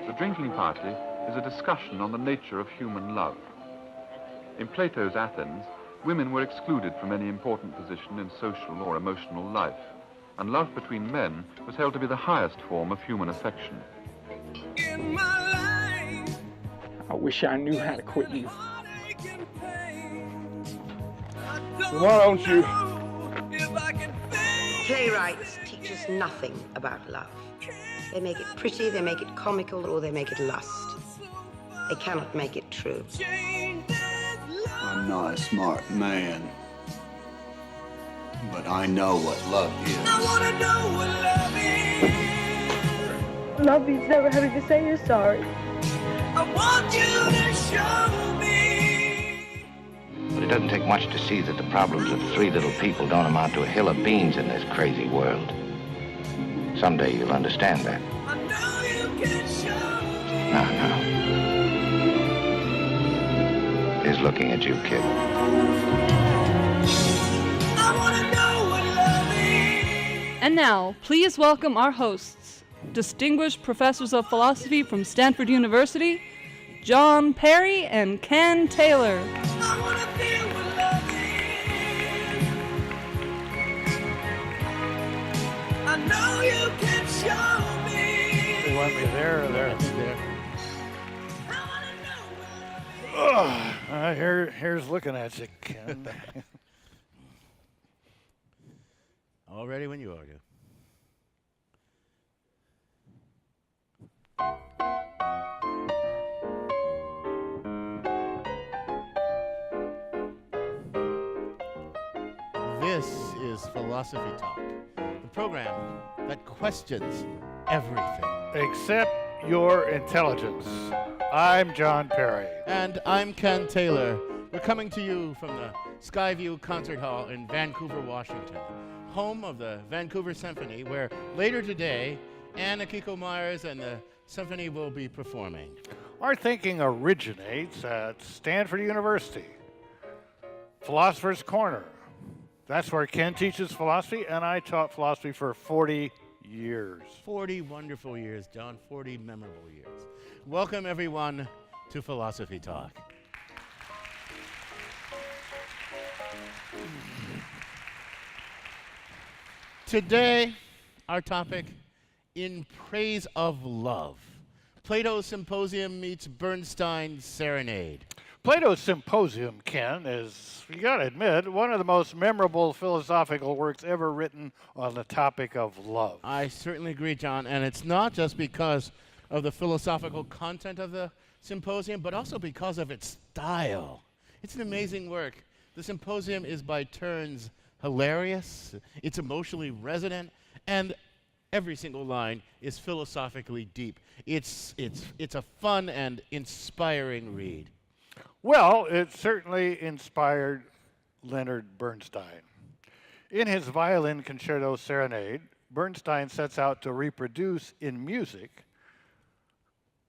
The drinking party is a discussion on the nature of human love. In Plato's Athens, women were excluded from any important position in social or emotional life, and love between men was held to be the highest form of human affection. In my life, I wish I knew how to quit you. why don't you? Playwrights teach us nothing about love. They make it pretty, they make it comical, or they make it lust. They cannot make it true. I'm not a smart man, but I know what love is. I wanna know what love is. Love means never having to say you're sorry. I want you to show me. But it doesn't take much to see that the problems of three little people don't amount to a hill of beans in this crazy world. Someday you'll understand that. I know you can show me. No. He's looking at you, kid. I wanna know what love is. And now, please welcome our hosts, distinguished professors of philosophy from Stanford University, John Perry and Ken Taylor. I wanna feel what love is. I know you can show me. You want me there or there? I There. wanna know what love is. Here's looking at you, Ken. All ready when you are, dude. This is Philosophy Talk, the program that questions everything. Except your intelligence. I'm John Perry. And I'm Ken Taylor. We're coming to you from the Skyview Concert Hall in Vancouver, Washington, home of the Vancouver Symphony, where later today, Akiko Meyers and the symphony will be performing. Our thinking originates at Stanford University. Philosopher's Corner. That's where Ken teaches philosophy, and I taught philosophy for 40 years. 40 wonderful years, John, 40 memorable years. Welcome, everyone, to Philosophy Talk. Today, our topic, In Praise of Love. Plato's Symposium meets Bernstein's Serenade. Plato's Symposium, Ken, is, you gotta admit, one of the most memorable philosophical works ever written on the topic of love. I certainly agree, John, and it's not just because of the philosophical content of the symposium, but also because of its style. It's an amazing work. The symposium is by turns hilarious, it's emotionally resonant, and every single line is philosophically deep. It's a fun and inspiring read. Well, it certainly inspired Leonard Bernstein. In his violin concerto Serenade, Bernstein sets out to reproduce in music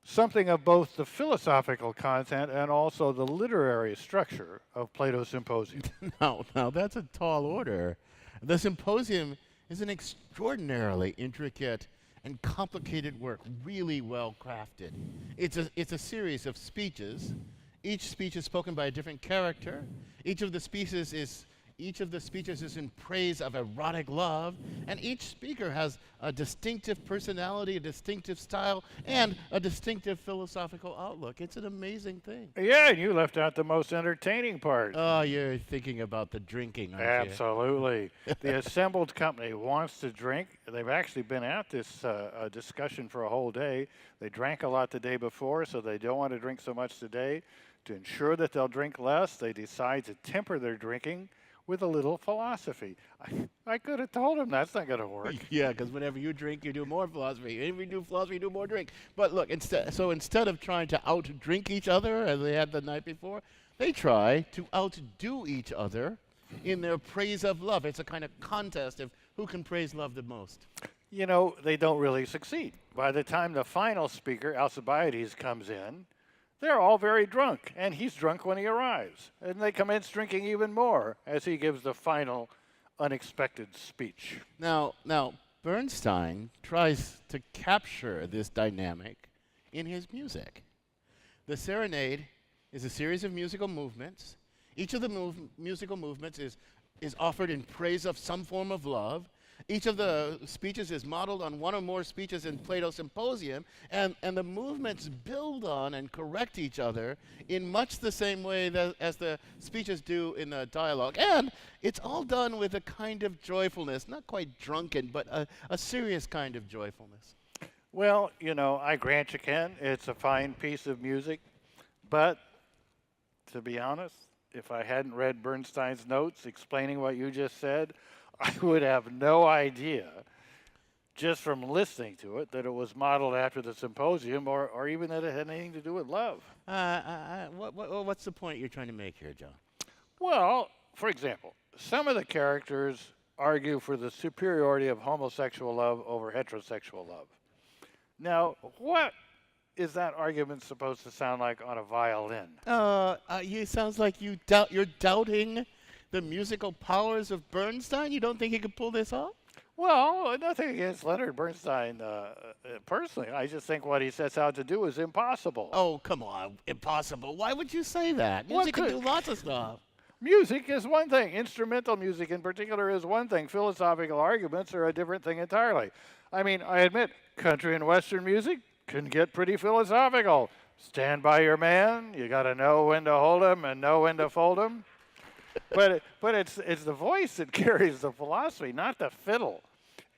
something of both the philosophical content and also the literary structure of Plato's Symposium. Now that's a tall order. The symposium is an extraordinarily intricate and complicated work, really well crafted. It's a series of speeches. Each speech is spoken by a different character. Each of the speeches is in praise of erotic love, and each speaker has a distinctive personality, a distinctive style, and a distinctive philosophical outlook. It's an amazing thing. Yeah, and you left out the most entertaining part. Oh, you're thinking about the drinking, aren't you? Absolutely. The assembled company wants to drink. They've actually been at this discussion for a whole day. They drank a lot the day before, so they don't want to drink so much today. To ensure that they'll drink less, they decide to temper their drinking with a little philosophy. I could have told him that's not going to work. Yeah, because whenever you drink, you do more philosophy. If you do philosophy, you do more drink. But look, instead of trying to out-drink each other, as they had the night before, they try to outdo each other in their praise of love. It's a kind of contest of who can praise love the most. You know, they don't really succeed. By the time the final speaker, Alcibiades, comes in, they're all very drunk, and he's drunk when he arrives. And they commence drinking even more as he gives the final unexpected speech. Now, Bernstein tries to capture this dynamic in his music. The Serenade is a series of musical movements. Each of the musical movements is offered in praise of some form of love. Each of the speeches is modeled on one or more speeches in Plato's Symposium, and the movements build on and correct each other in much the same way as the speeches do in the dialogue. And it's all done with a kind of joyfulness, not quite drunken, but a serious kind of joyfulness. Well, you know, I grant you, Ken, it's a fine piece of music, but to be honest, if I hadn't read Bernstein's notes explaining what you just said, I would have no idea, just from listening to it, that it was modeled after the Symposium or even that it had anything to do with love. What's the point you're trying to make here, John? Well, for example, some of the characters argue for the superiority of homosexual love over heterosexual love. Now, what is that argument supposed to sound like on a violin? It sounds like you're doubting the musical powers of Bernstein? You don't think he could pull this off? Well, nothing against Leonard Bernstein personally. I just think what he sets out to do is impossible. Oh, come on. Impossible. Why would you say that? Music can do lots of stuff. Music is one thing. Instrumental music in particular is one thing. Philosophical arguments are a different thing entirely. I mean, I admit, country and Western music can get pretty philosophical. Stand by your man. You got to know when to hold him and know when to fold him. But it's the voice that carries the philosophy, not the fiddle.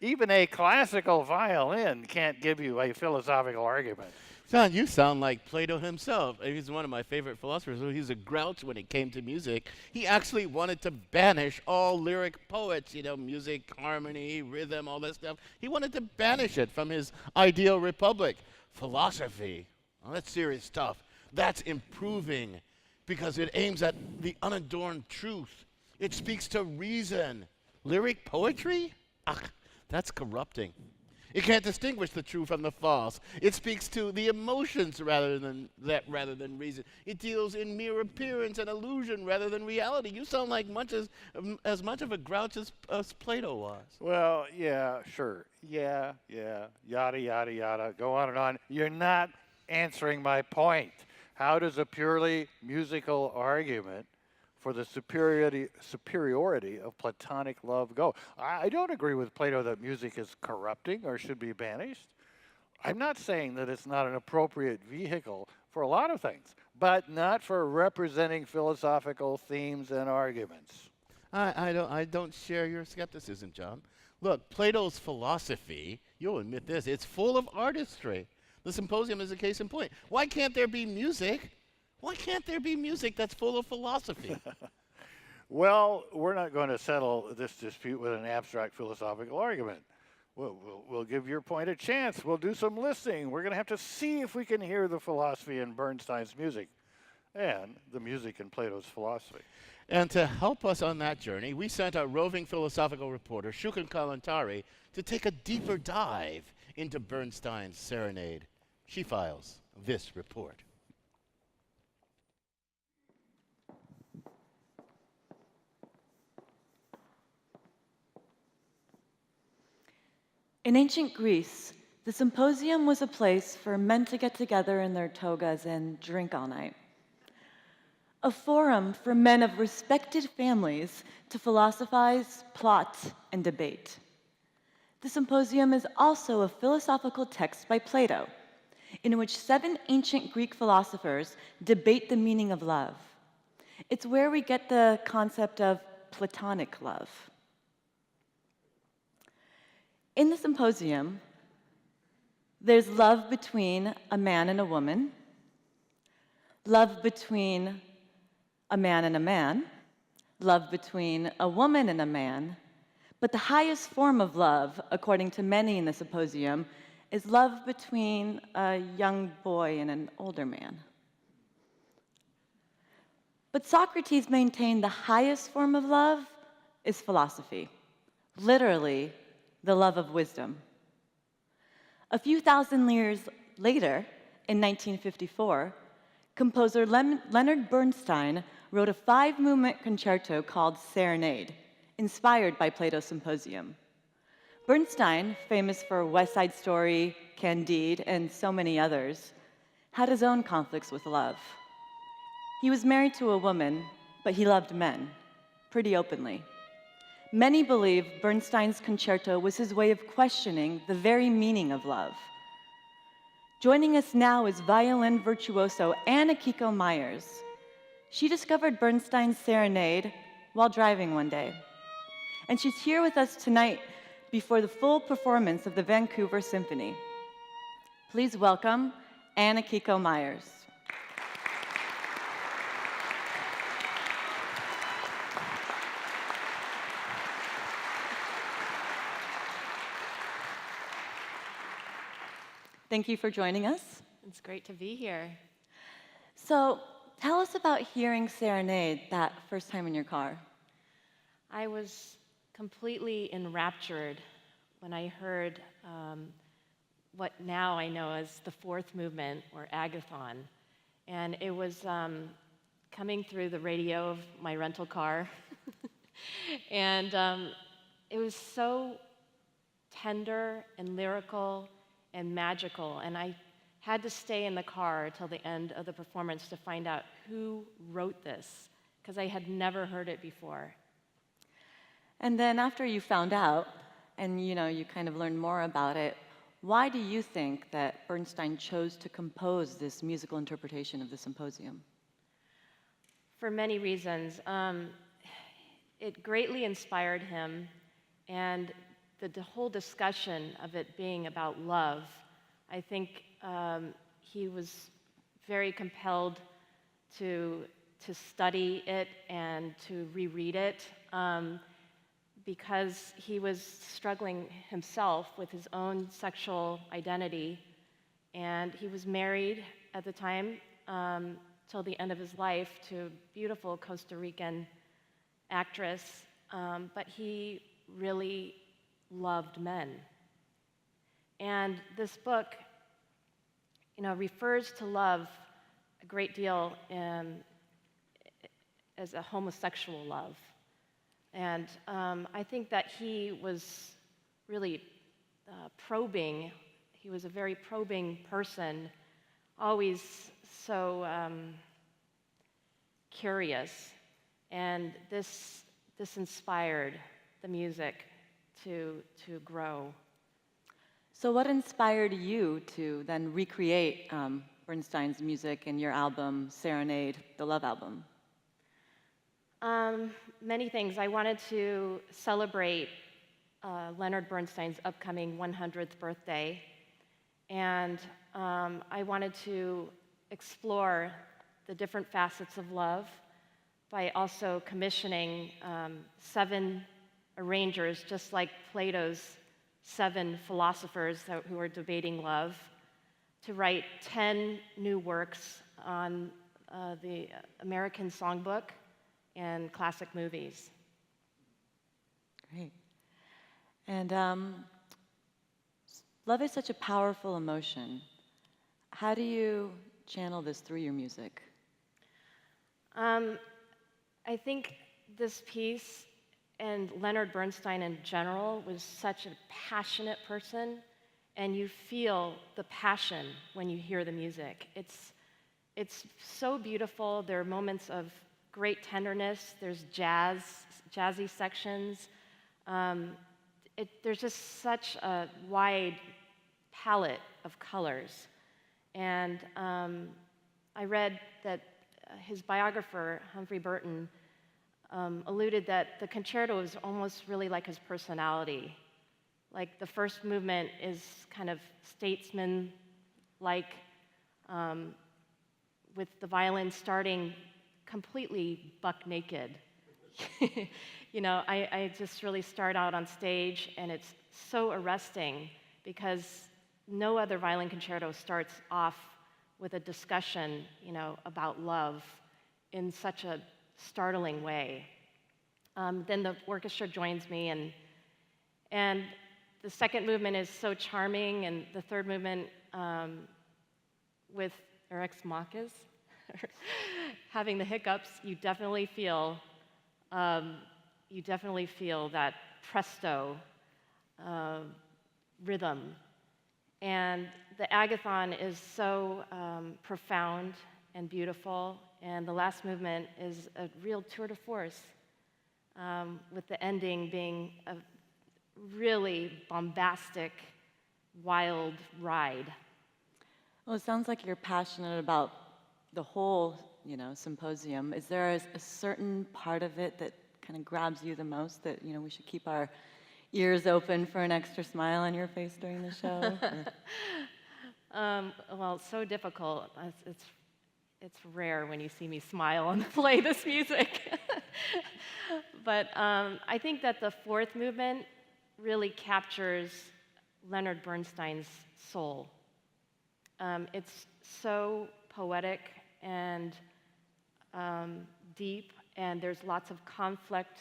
Even a classical violin can't give you a philosophical argument. John, you sound like Plato himself. He's one of my favorite philosophers. He's a grouch when it came to music. He actually wanted to banish all lyric poets, you know, music, harmony, rhythm, all that stuff. He wanted to banish it from his ideal republic. Philosophy, well, that's serious stuff. That's improving, because it aims at the unadorned truth. It speaks to reason. Lyric poetry? That's corrupting. It can't distinguish the true from the false. It speaks to the emotions rather than reason. It deals in mere appearance and illusion rather than reality. You sound like as much of a grouch as Plato was. Well, yeah, sure. Yeah, yada, yada, yada. Go on and on. You're not answering my point. How does a purely musical argument for the superiority of Platonic love go? I don't agree with Plato that music is corrupting or should be banished. I'm not saying that it's not an appropriate vehicle for a lot of things, but not for representing philosophical themes and arguments. I don't share your skepticism, John. Look, Plato's philosophy, you'll admit this, it's full of artistry. The Symposium is a case in point. Why can't there be music? Why can't there be music that's full of philosophy? Well, we're not going to settle this dispute with an abstract philosophical argument. We'll give your point a chance. We'll do some listening. We're going to have to see if we can hear the philosophy in Bernstein's music and the music in Plato's philosophy. And to help us on that journey, we sent our roving philosophical reporter, Shukun Kalantari, to take a deeper dive into Bernstein's Serenade. She files this report. In ancient Greece, the Symposium was a place for men to get together in their togas and drink all night. A forum for men of respected families to philosophize, plot, and debate. The Symposium is also a philosophical text by Plato, in which 7 ancient Greek philosophers debate the meaning of love. It's where we get the concept of Platonic love. In the Symposium, there's love between a man and a woman, love between a man and a man, love between a woman and a man, but the highest form of love, according to many in the Symposium, is love between a young boy and an older man. But Socrates maintained the highest form of love is philosophy, literally, the love of wisdom. A few thousand years later, in 1954, composer Leonard Bernstein wrote a 5-movement concerto called Serenade, inspired by Plato's Symposium. Bernstein, famous for West Side Story, Candide, and so many others, had his own conflicts with love. He was married to a woman, but he loved men, pretty openly. Many believe Bernstein's concerto was his way of questioning the very meaning of love. Joining us now is violin virtuoso Akiko Meyers. She discovered Bernstein's Serenade while driving one day. And she's here with us tonight before the full performance of the Vancouver Symphony. Please welcome Akiko Meyers. Thank you for joining us. It's great to be here. So, tell us about hearing Serenade that first time in your car. I was completely enraptured when I heard what now I know as the fourth movement, or Agathon. And it was coming through the radio of my rental car. And it was so tender and lyrical and magical, and I had to stay in the car till the end of the performance to find out who wrote this, because I had never heard it before. And then after you found out, and you kind of learned more about it, why do you think that Bernstein chose to compose this musical interpretation of the symposium? For many reasons. It greatly inspired him, and the whole discussion of it being about love, I think he was very compelled to study it and to reread it because he was struggling himself with his own sexual identity, and he was married at the time till the end of his life to a beautiful Costa Rican actress, but he really loved men. And this book, refers to love a great deal as a homosexual love. And I think that he was really probing. He was a very probing person, always so curious. And this inspired the music to grow. So what inspired you to then recreate Bernstein's music in your album, Serenade, the Love album? Many things. I wanted to celebrate Leonard Bernstein's upcoming 100th birthday, and I wanted to explore the different facets of love by also commissioning 7 arrangers, just like Plato's 7 philosophers who were debating love, to write 10 new works on the American songbook and classic movies. Great. And love is such a powerful emotion. How do you channel this through your music? I think this piece, and Leonard Bernstein in general, was such a passionate person, and you feel the passion when you hear the music. It's so beautiful. There are moments of great tenderness. There's jazzy sections. There's just such a wide palette of colors. And I read that his biographer, Humphrey Burton, alluded that the concerto is almost really like his personality. Like the first movement is kind of statesman-like, with the violin starting completely buck naked. I just really start out on stage, and it's so arresting because no other violin concerto starts off with a discussion, about love in such a startling way. Then the orchestra joins me, and the second movement is so charming, and the third movement with Ex Machas, having the hiccups, you definitely feel that presto rhythm. And the agathon is so profound and beautiful, and the last movement is a real tour de force, with the ending being a really bombastic, wild ride. Well, it sounds like you're passionate about the whole, symposium. Is there a certain part of it that kind of grabs you the most, that, we should keep our ears open for an extra smile on your face during the show? Well, it's so difficult. It's rare when you see me smile and play this music. But I think that the fourth movement really captures Leonard Bernstein's soul. It's so poetic and deep, and there's lots of conflict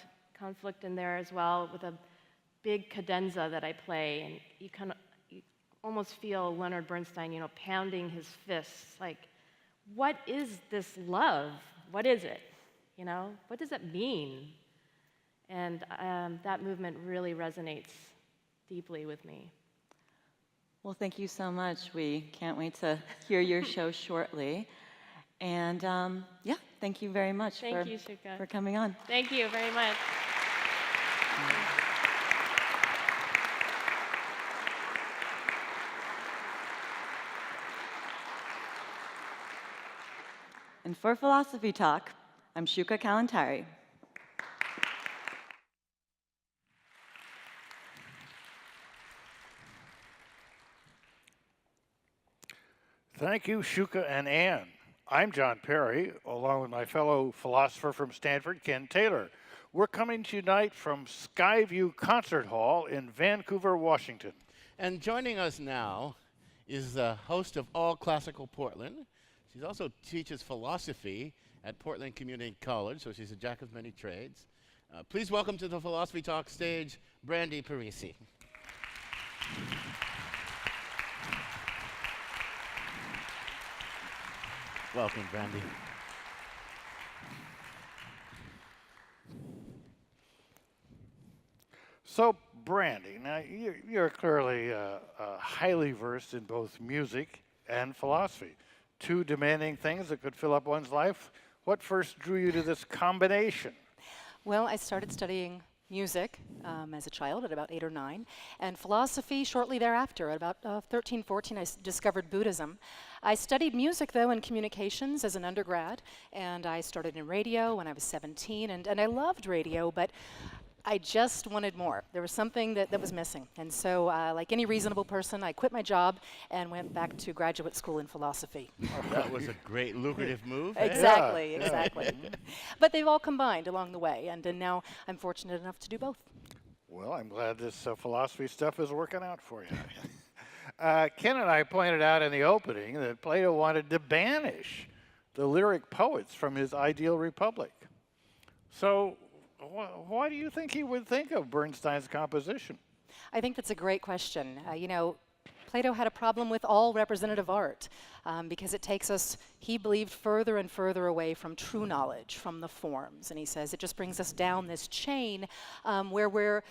in there as well, with a big cadenza that I play, and you almost feel Leonard Bernstein, pounding his fists, like, what is this love? What is it? What does it mean? And that movement really resonates deeply with me. Well, thank you so much. We can't wait to hear your show shortly. And thank you very much for coming on. Thank you very much. And for Philosophy Talk, I'm Shuka Kalantari. Thank you, Shuka and Ann. I'm John Perry, along with my fellow philosopher from Stanford, Ken Taylor. We're coming to you tonight from Skyview Concert Hall in Vancouver, Washington. And joining us now is the host of All Classical Portland. She also teaches philosophy at Portland Community College, so she's a jack of many trades. Please welcome to the Philosophy Talk stage, Brandi Parisi. Welcome, Brandi. So, Brandi, now you're clearly highly versed in both music and philosophy, two demanding things that could fill up one's life. What first drew you to this combination? Well, I started studying music as a child at about 8 or 9, and philosophy shortly thereafter. At about 13, 14, I discovered Buddhism. I studied music, though, in communications as an undergrad, and I started in radio when I was 17, and I loved radio, but I just wanted more. There was something that was missing. And so, like any reasonable person, I quit my job and went back to graduate school in philosophy. That was a great lucrative move. Exactly, exactly. But they've all combined along the way, and now I'm fortunate enough to do both. Well, I'm glad this philosophy stuff is working out for you. Ken and I pointed out in the opening that Plato wanted to banish the lyric poets from his ideal republic. So, why do you think he would think of Bernstein's composition? I think that's a great question. Plato had a problem with all representative art because it takes us, he believed, further and further away from true knowledge, from the forms. And he says it just brings us down this chain where we're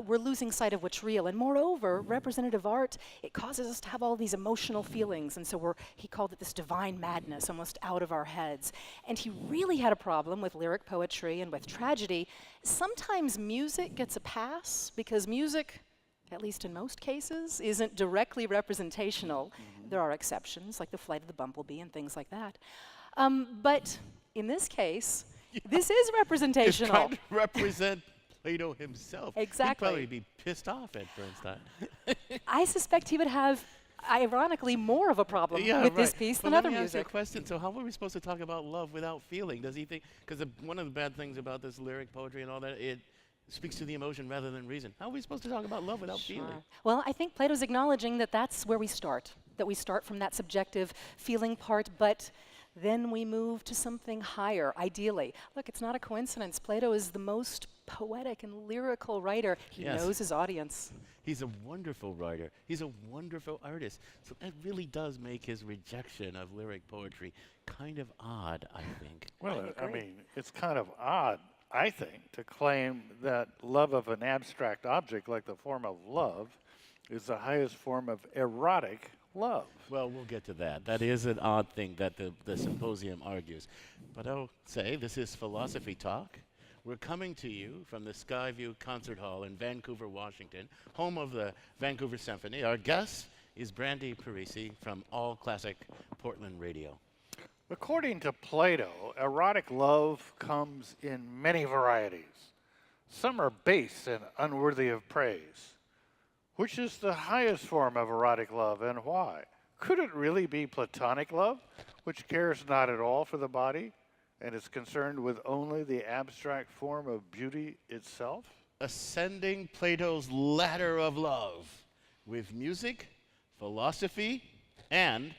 losing sight of what's real. And moreover, representative art, it causes us to have all these emotional feelings. And so he called it this divine madness, almost out of our heads. And he really had a problem with lyric poetry and with tragedy. Sometimes music gets a pass because music, at least in most cases, isn't directly representational. Mm-hmm. There are exceptions, like the Flight of the Bumblebee and things like that. But in this case, this is representational. It's trying to represent Plato himself. Exactly. He'd probably be pissed off at Bernstein. I suspect he would have, ironically, more of a problem with this piece than other music. Let me music. ask you a question. So how are we supposed to talk about love without feeling? Does he think, because one of the bad things about this lyric poetry and all that, it speaks to the emotion rather than reason. How are we supposed to talk about love without feeling? Well, I think Plato's acknowledging that that's where we start, that we start from that subjective feeling part, but then we move to something higher, ideally. Look, it's not a coincidence. Plato is the most poetic and lyrical writer. He knows his audience. He's a wonderful writer. He's a wonderful artist. So that really does make his rejection of lyric poetry kind of odd, I think. Well, I mean, it's kind of odd I think, to claim that love of an abstract object like the form of love is the highest form of erotic love. Well, we'll get to that. That is an odd thing that the symposium argues. But I'll say this is Philosophy Talk. We're coming to you from the Skyview Concert Hall in Vancouver, Washington, home of the Vancouver Symphony. Our guest is Brandi Parisi from All Classic Portland Radio. According to Plato, erotic love comes in many varieties. Some are base and unworthy of praise. Which is the highest form of erotic love and why? Could it really be platonic love, which cares not at all for the body and is concerned with only the abstract form of beauty itself? Ascending Plato's ladder of love with music, philosophy, and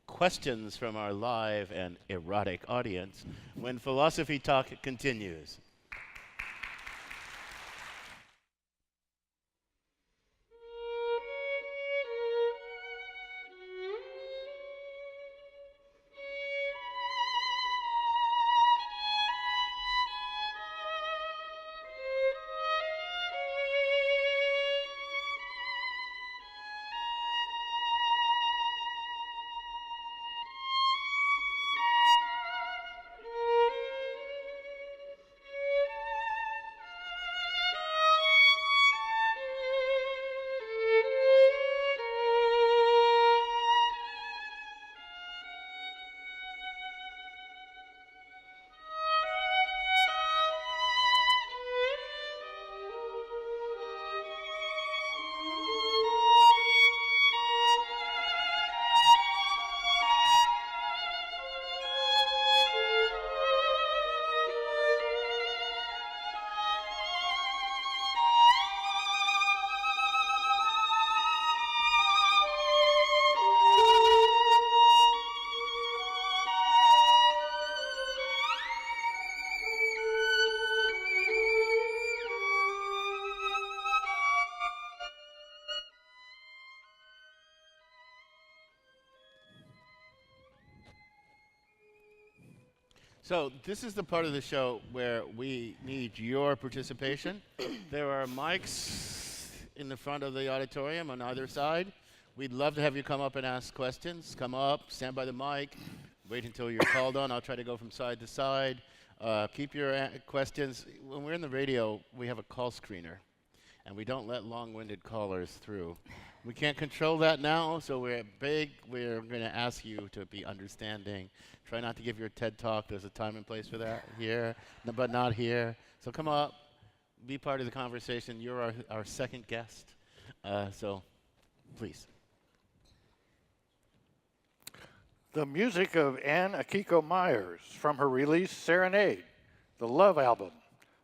questions from our live and erotic audience when Philosophy Talk continues. So this is the part of the show where we need your participation. There are mics in the front of the auditorium on either side. We'd love to have you come up and ask questions. Come up, stand by the mic, wait until you're called on. I'll try to go from side to side. Keep your questions. When we're in the radio, we have a call screener, and we don't let long-winded callers through. We can't control that now, so we're going to ask you to be understanding. Try not to give your TED Talk. There's a time and place for that here, but not here. So come up, be part of the conversation. You're our second guest, so please. The music of Akiko Meyers from her release Serenade, the Love album.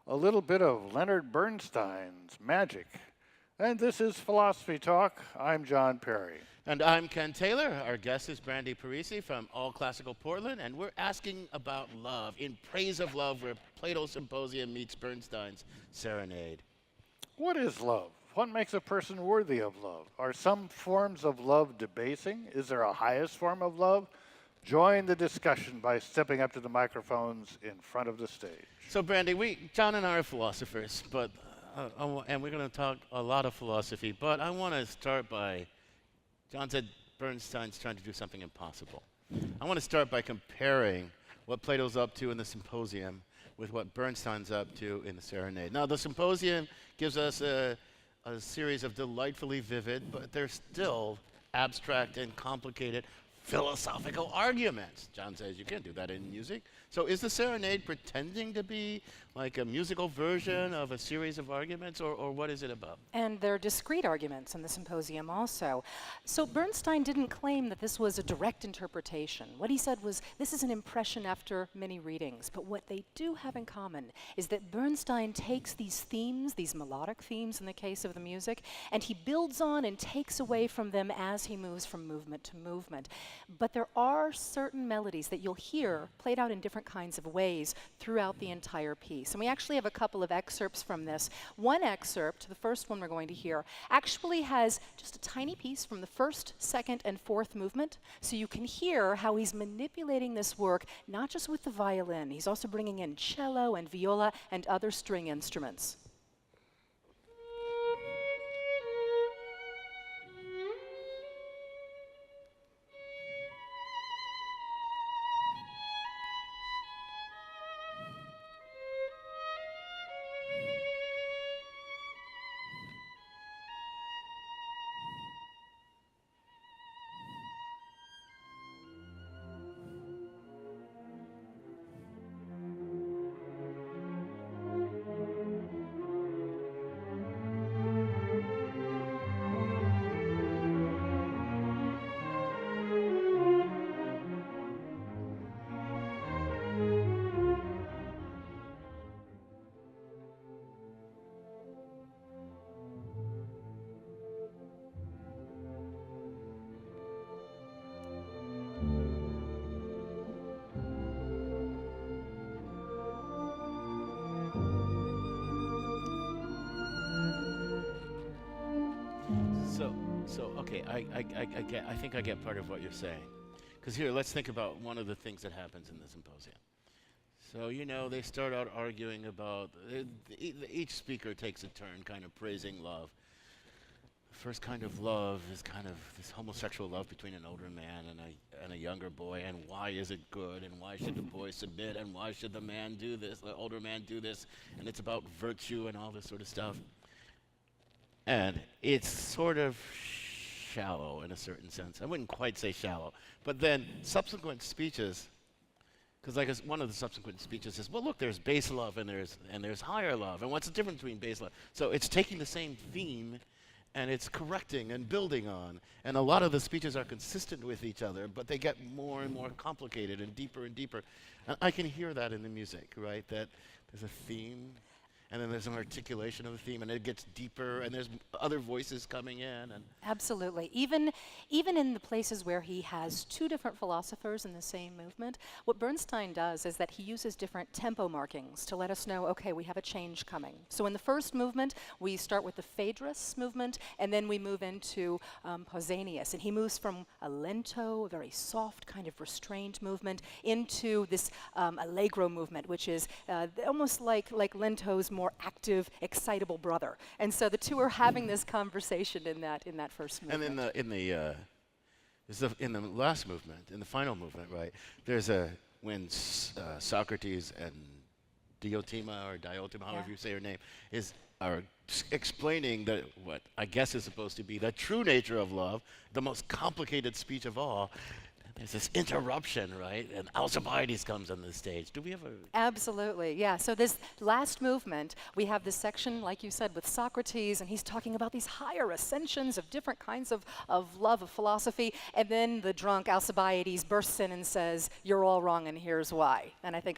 A little bit of Leonard Bernstein's magic. And this is Philosophy Talk. I'm John Perry. And I'm Ken Taylor. Our guest is Brandi Parisi from All Classical Portland, and we're asking about love, in praise of love, where Plato's Symposium meets Bernstein's Serenade. What is love? What makes a person worthy of love? Are some forms of love debasing? Is there a highest form of love? Join the discussion by stepping up to the microphones in front of the stage. So, Brandi, John and I are philosophers, but and we're going to talk a lot of philosophy, but I want to start by, John said Bernstein's trying to do something impossible. I want to start by comparing what Plato's up to in the Symposium with what Bernstein's up to in the Serenade. Now, the Symposium gives us a series of delightfully vivid, but they're still abstract and complicated philosophical arguments. John says you can't do that in music. So is the Serenade pretending to be like a musical version of a series of arguments, or what is it about? And they're discrete arguments in the Symposium also. So Bernstein didn't claim that this was a direct interpretation. What he said was, this is an impression after many readings. But what they do have in common is that Bernstein takes these themes, these melodic themes in the case of the music, and he builds on and takes away from them as he moves from movement to movement. But there are certain melodies that you'll hear played out in different kinds of ways throughout the entire piece. And we actually have a couple of excerpts from this. One excerpt, the first one we're going to hear, actually has just a tiny piece from the first, second, and fourth movement. So you can hear how he's manipulating this work, not just with the violin, he's also bringing in cello and viola and other string instruments. So okay, I think I get part of what you're saying. Because here, let's think about one of the things that happens in the symposium. So, you know, they start out arguing about, each speaker takes a turn kind of praising love. The first kind of love is kind of this homosexual love between an older man and a younger boy, and why is it good, and why should the boy submit, and why should the man do this, the older man do this, and it's about virtue and all this sort of stuff. And it's sort of shallow in a certain sense. I wouldn't quite say shallow. But then subsequent speeches, because like one of the subsequent speeches says, well, look, there's base love and there's higher love. And what's the difference between base love? So it's taking the same theme and it's correcting and building on. And a lot of the speeches are consistent with each other, but they get more and more complicated and deeper and deeper. And I can hear that in the music, right? That there's a theme, and then there's an articulation of the theme, and it gets deeper, and there's other voices coming in. And absolutely. Even in the places where he has two different philosophers in the same movement, what Bernstein does is that he uses different tempo markings to let us know, okay, we have a change coming. So in the first movement, we start with the Phaedrus movement, and then we move into Pausanias. And he moves from a lento, a very soft kind of restrained movement, into this allegro movement, which is almost like lento's more active, excitable brother. And so the two are having this conversation in that first movement. And in the last movement, in the final movement, right? There's when Socrates and Diotima, however you say her name, are explaining what I guess is supposed to be the true nature of love, the most complicated speech of all. There's this interruption, right? And Alcibiades comes on the stage. Do we have a... Absolutely, yeah. So this last movement, we have this section, like you said, with Socrates, and he's talking about these higher ascensions of different kinds of love, of philosophy, and then the drunk Alcibiades bursts in and says, "You're all wrong, and here's why." And I think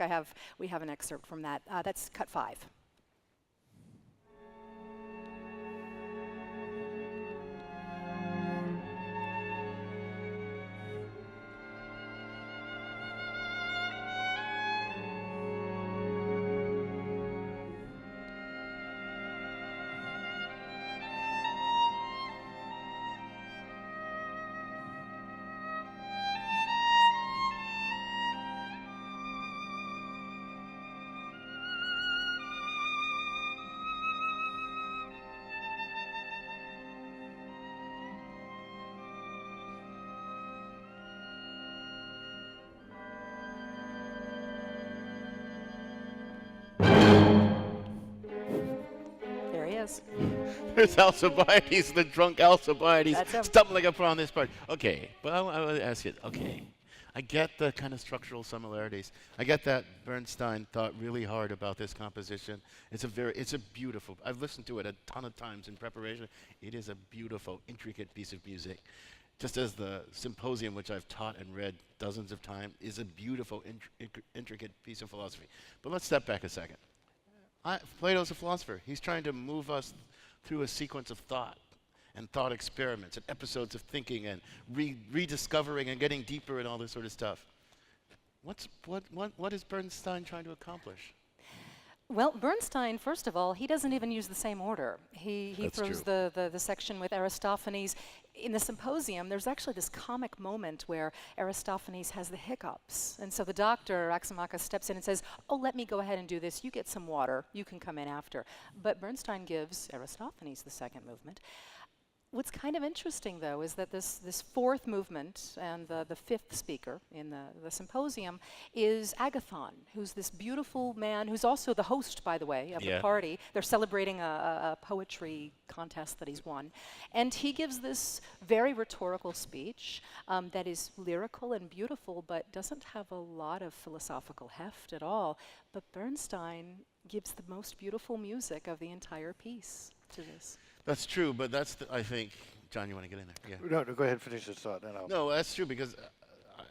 we have an excerpt from that. That's cut 5. There's Alcibiades, the drunk Alcibiades, stumbling upon this part. Okay, but I want to ask you, okay, I get the kind of structural similarities. I get that Bernstein thought really hard about this composition. It's a beautiful, I've listened to it a ton of times in preparation. It is a beautiful, intricate piece of music. Just as the Symposium, which I've taught and read dozens of times, is a beautiful, intricate piece of philosophy. But let's step back a second. Plato's a philosopher. He's trying to move us through a sequence of thought. and thought experiments and episodes of thinking and rediscovering and getting deeper and all this sort of stuff. What is Bernstein trying to accomplish? Well, Bernstein, first of all, he doesn't even use the same order. He throws the section with Aristophanes. In the Symposium, there's actually this comic moment where Aristophanes has the hiccups. And so the doctor, Aximachus, steps in and says, oh, let me go ahead and do this. You get some water. You can come in after. But Bernstein gives Aristophanes the second movement. What's kind of interesting, though, is that this fourth movement and the fifth speaker in the Symposium is Agathon, who's this beautiful man who's also the host, by the way, of the party. They're celebrating a poetry contest that he's won. And he gives this very rhetorical speech that is lyrical and beautiful, but doesn't have a lot of philosophical heft at all. But Bernstein gives the most beautiful music of the entire piece to this. That's true, but that's, I think, John, you want to get in there? Yeah. No, go ahead and finish this thought. Then No, that's true, because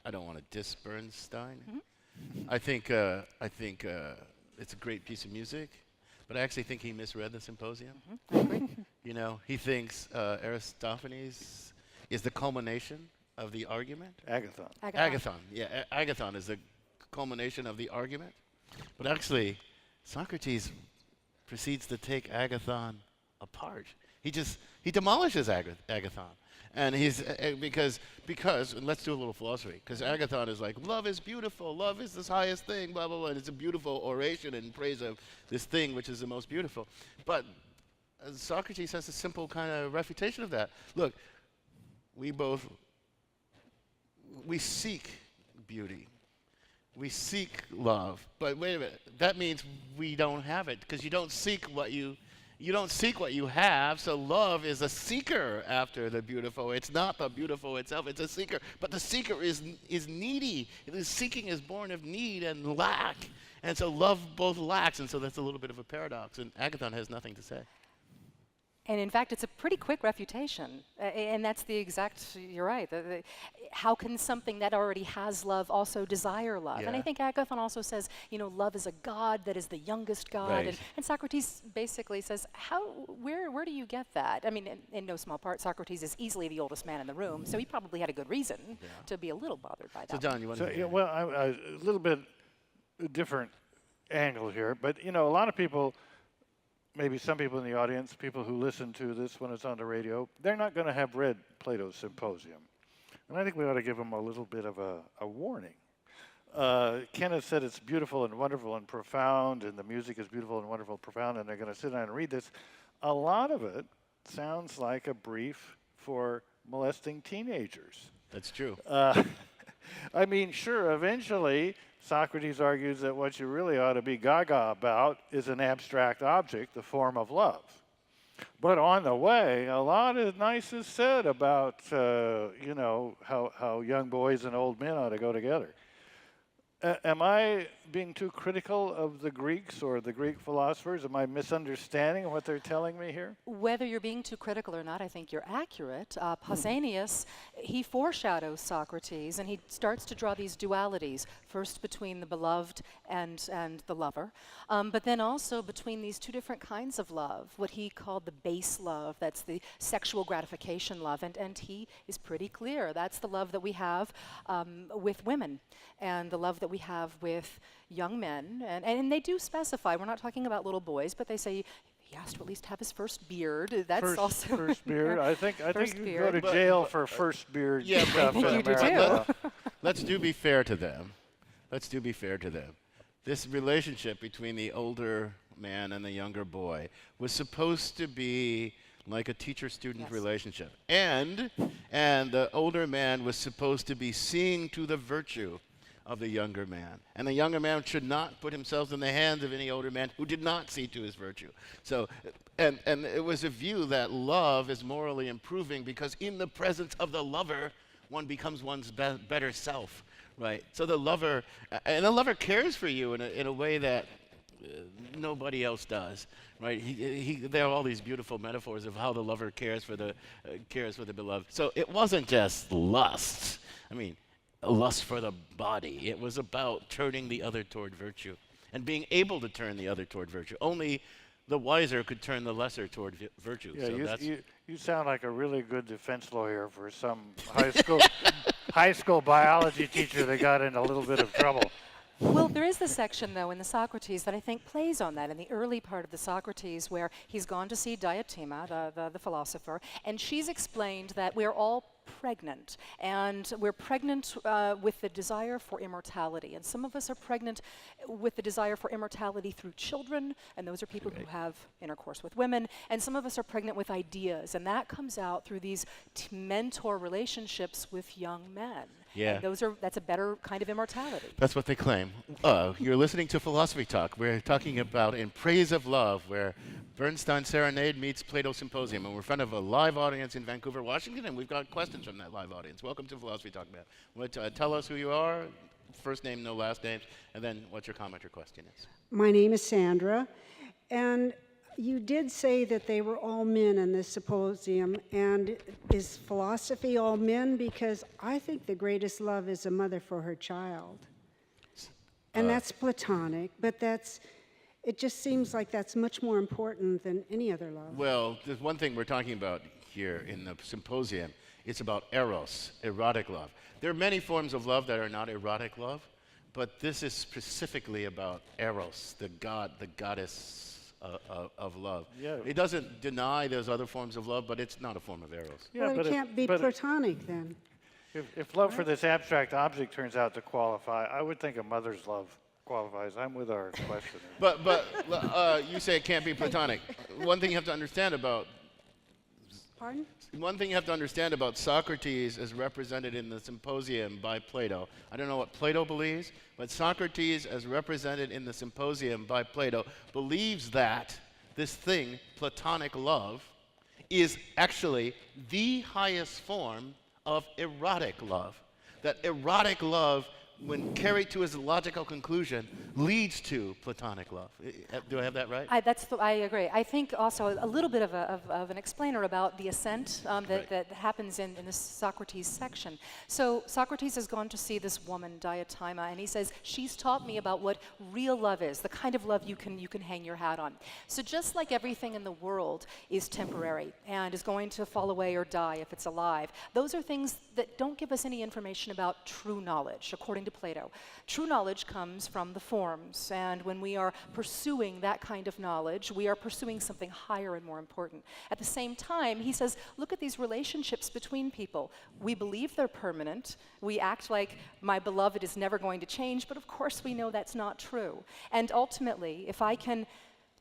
I don't want to diss Bernstein. Mm-hmm. I think it's a great piece of music, but I actually think he misread the Symposium. Mm-hmm. I agree. You know, he thinks Aristophanes is the culmination of the argument. Agathon. Yeah, Agathon is the culmination of the argument. But actually, Socrates proceeds to take Agathon apart. He demolishes Agathon, and he's because and let's do a little philosophy, because Agathon is like, love is beautiful, love is the highest thing, blah blah blah, and it's a beautiful oration in praise of this thing which is the most beautiful. But Socrates has a simple kind of refutation of that. Look, we seek beauty, we seek love, but wait a minute, that means we don't have it, because you don't seek what you have, so love is a seeker after the beautiful. It's not the beautiful itself, it's a seeker. But the seeker is needy. The seeking is born of need and lack. And so love both lacks, and so that's a little bit of a paradox. And Agathon has nothing to say. And in fact, it's a pretty quick refutation. And that's the exact, you're right. How can something that already has love also desire love? Yeah. And I think Agathon also says, you know, love is a god that is the youngest god. Right. And Socrates basically says, where do you get that? I mean, in no small part, Socrates is easily the oldest man in the room, so he probably had a good reason to be a little bothered by that. So John, you want to? Yeah, well, a little bit different angle here, but you know, a lot of people, maybe some people in the audience, people who listen to this when it's on the radio, they're not going to have read Plato's Symposium. And I think we ought to give them a little bit of a warning. Kenneth said it's beautiful and wonderful and profound, and the music is beautiful and wonderful and profound, and they're going to sit down and read this. A lot of it sounds like a brief for molesting teenagers. That's true. I mean, sure, eventually Socrates argues that what you really ought to be gaga about is an abstract object, the form of love. But on the way, a lot of nice is said about, you know, how young boys and old men ought to go together. Am I being too critical of the Greeks or the Greek philosophers? Am I misunderstanding what they're telling me here? Whether you're being too critical or not, I think you're accurate. Pausanias, he foreshadows Socrates, and he starts to draw these dualities, first between the beloved and the lover, but then also between these two different kinds of love, what he called the base love, that's the sexual gratification love, and he is pretty clear. That's the love that we have with women, and the love that we have with young men, and they do specify, we're not talking about little boys, but they say he has to at least have his first beard. That's also first beard. I think you beard. go to jail for first beard. Yeah, stuff I think in you do America. too. Let's be fair to them. This relationship between the older man and the younger boy was supposed to be like a teacher-student relationship, and the older man was supposed to be seeing to the virtue of the younger man. And the younger man should not put himself in the hands of any older man who did not see to his virtue. So, and it was a view that love is morally improving because in the presence of the lover, one becomes one's better self, right? So the lover cares for you in a way that nobody else does, right? There are all these beautiful metaphors of how the lover cares for the beloved. So it wasn't just lust. I mean, a lust for the body. It was about turning the other toward virtue and being able to turn the other toward virtue. Only the wiser could turn the lesser toward virtue. Yeah, So You sound like a really good defense lawyer for some high school biology teacher that got in a little bit of trouble. Well, there is this section, though, in the Socrates that I think plays on that, in the early part of the Socrates, where he's gone to see Diotima, the philosopher, and she's explained that we're all pregnant, and we're pregnant with the desire for immortality, and some of us are pregnant with the desire for immortality through children, and those are people who have intercourse with women, and some of us are pregnant with ideas, and that comes out through these mentor relationships with young men. Yeah. And that's a better kind of immortality. That's what they claim. You're listening to Philosophy Talk. We're talking about In Praise of Love, where Bernstein Serenade meets Plato Symposium. And we're in front of a live audience in Vancouver, Washington, and we've got questions from that live audience. Welcome to Philosophy Talk, man. Tell us who you are, first name, no last names, and then what your comment or question is. My name is Sandra, and you did say that they were all men in this symposium, and is philosophy all men? Because I think the greatest love is a mother for her child. And that's Platonic, but it just seems like that's much more important than any other love. Well, there's one thing we're talking about here in the symposium. It's about eros, erotic love. There are many forms of love that are not erotic love, but this is specifically about eros, the goddess of love. Yeah. It doesn't deny there's other forms of love, but it's not a form of eros. Yeah, well, it can't be Platonic then. If love for this abstract object turns out to qualify, I would think a mother's love qualifies. I'm with our questioner. But you say it can't be Platonic. One thing you have to understand about Pardon? One thing you have to understand about Socrates as represented in the Symposium by Plato. I don't know what Plato believes, but Socrates as represented in the Symposium by Plato believes that this thing, Platonic love, is actually the highest form of erotic love. That erotic love, when carried to its logical conclusion, leads to Platonic love. Do I have that right? I agree. I think also a little bit of an explainer about the ascent that happens in this Socrates section. So Socrates has gone to see this woman, Diotima, and he says, she's taught me about what real love is, the kind of love you can hang your hat on. So just like everything in the world is temporary and is going to fall away or die if it's alive, those are things that don't give us any information about true knowledge, according to Plato. True knowledge comes from the forms, and when we are pursuing that kind of knowledge, we are pursuing something higher and more important. At the same time, he says, look at these relationships between people. We believe they're permanent. We act like my beloved is never going to change, but of course we know that's not true. And ultimately, if I can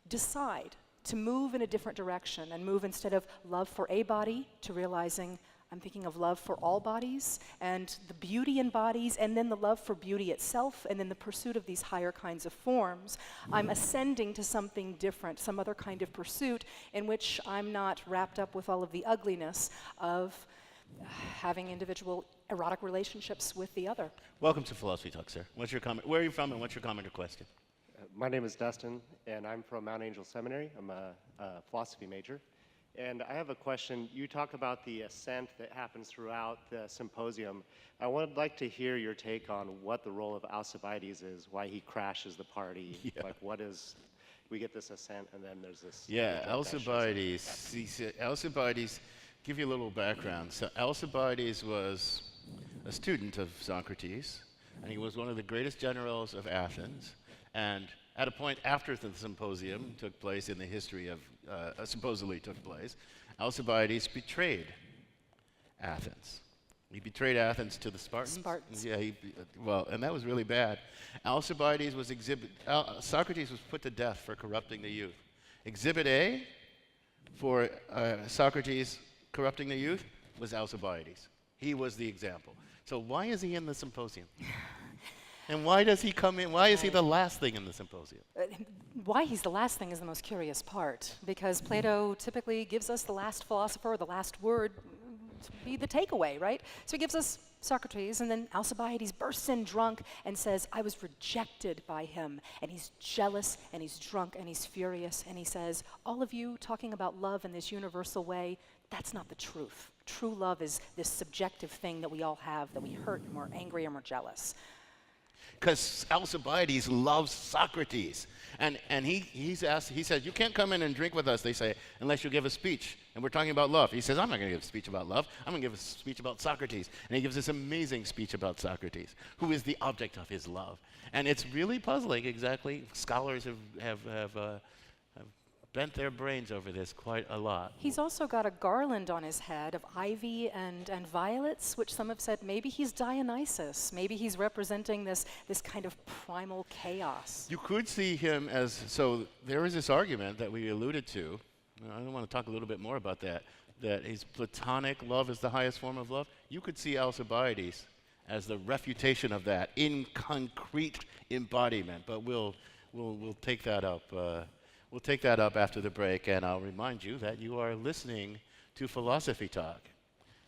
decide to move in a different direction and move instead of love for a body to realizing I'm thinking of love for all bodies and the beauty in bodies and then the love for beauty itself and then the pursuit of these higher kinds of forms. I'm ascending to something different, some other kind of pursuit in which I'm not wrapped up with all of the ugliness of having individual erotic relationships with the other. Welcome to Philosophy Talk, sir. What's your comment? Where are you from and what's your comment or question? My name is Dustin and I'm from Mount Angel Seminary. I'm a philosophy major. And I have a question. You talk about the ascent that happens throughout the symposium. I would like to hear your take on what the role of Alcibiades is, why he crashes the party. Yeah. Like, what is, we get this ascent and then there's this. Yeah, Alcibiades, give you a little background. So Alcibiades was a student of Socrates, and he was one of the greatest generals of Athens. And at a point after the symposium took place in the history of, supposedly took place, Alcibiades betrayed Athens. He betrayed Athens to the Spartans. Yeah, and that was really bad. Alcibiades was Socrates was put to death for corrupting the youth. Exhibit A for Socrates corrupting the youth was Alcibiades. He was the example. So why is he in the symposium? And why does he come in? Why is he the last thing in the symposium? Why he's the last thing is the most curious part, because Plato typically gives us the last philosopher, the last word, to be the takeaway, right? So he gives us Socrates, and then Alcibiades bursts in drunk and says, I was rejected by him. And he's jealous, and he's drunk, and he's furious, and he says, all of you talking about love in this universal way, that's not the truth. True love is this subjective thing that we all have, that we hurt and we're angry and we're jealous. because Alcibiades loves Socrates. And he says, you can't come in and drink with us, they say, unless you give a speech. And we're talking about love. He says, I'm not going to give a speech about love. I'm going to give a speech about Socrates. And he gives this amazing speech about Socrates, who is the object of his love. And it's really puzzling, exactly. Scholars have bent their brains over this quite a lot. He's also got a garland on his head of ivy and violets, which some have said maybe he's Dionysus. Maybe he's representing this kind of primal chaos. You could see him as, so there is this argument that we alluded to. I want to talk a little bit more about that his platonic love is the highest form of love. You could see Alcibiades as the refutation of that in concrete embodiment, but we'll take that up. We'll take that up after the break, and I'll remind you that you are listening to Philosophy Talk.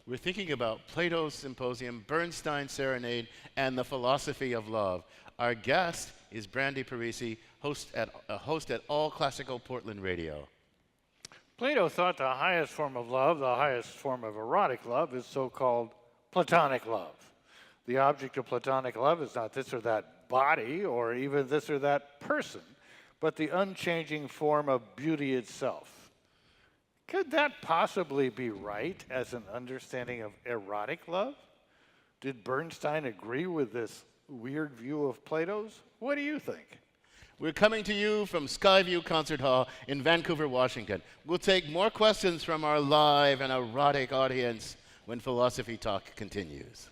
We're thinking about Plato's Symposium, Bernstein's Serenade, and the philosophy of love. Our guest is Brandi Parisi, host at All Classical Portland Radio. Plato thought the highest form of love, the highest form of erotic love, is so-called platonic love. The object of platonic love is not this or that body or even this or that person, but the unchanging form of beauty itself. Could that possibly be right as an understanding of erotic love? Did Bernstein agree with this weird view of Plato's? What do you think? We're coming to you from Skyview Concert Hall in Vancouver, Washington. We'll take more questions from our live and erotic audience when Philosophy Talk continues.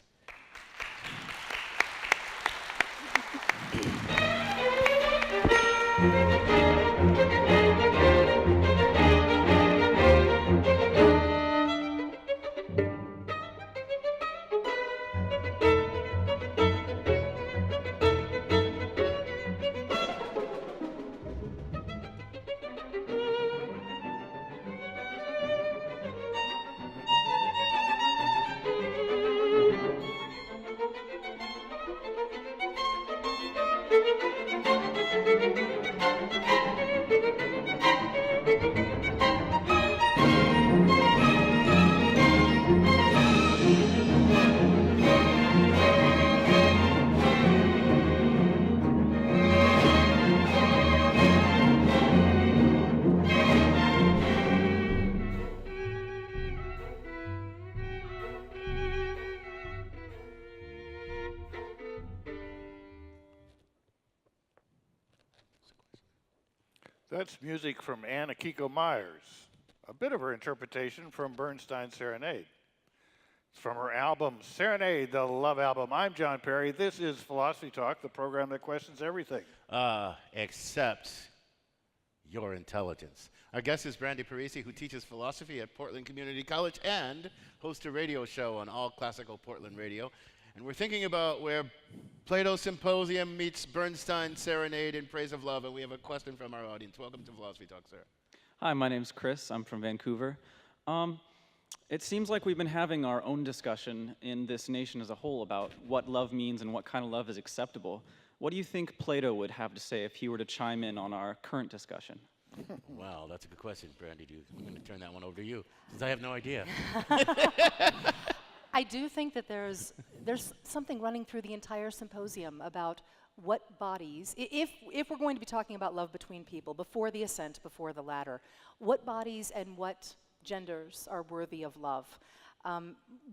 That's music from Akiko Meyers, a bit of her interpretation from Bernstein's Serenade. It's from her album, Serenade, the Love Album. I'm John Perry. This is Philosophy Talk, the program that questions everything. Except your intelligence. Our guest is Brandi Parisi, who teaches philosophy at Portland Community College and hosts a radio show on All Classical Portland Radio. And we're thinking about where Plato's Symposium meets Bernstein's Serenade in Praise of Love, and we have a question from our audience. Welcome to Philosophy Talk, sir. Hi, my name's Chris. I'm from Vancouver. It seems like we've been having our own discussion in this nation as a whole about what love means and what kind of love is acceptable. What do you think Plato would have to say if he were to chime in on our current discussion? Wow, that's a good question, Brandi. I'm going to turn that one over to you, since I have no idea. I do think that there's something running through the entire symposium about what bodies, if we're going to be talking about love between people, before the ascent, before the ladder, what bodies and what genders are worthy of love.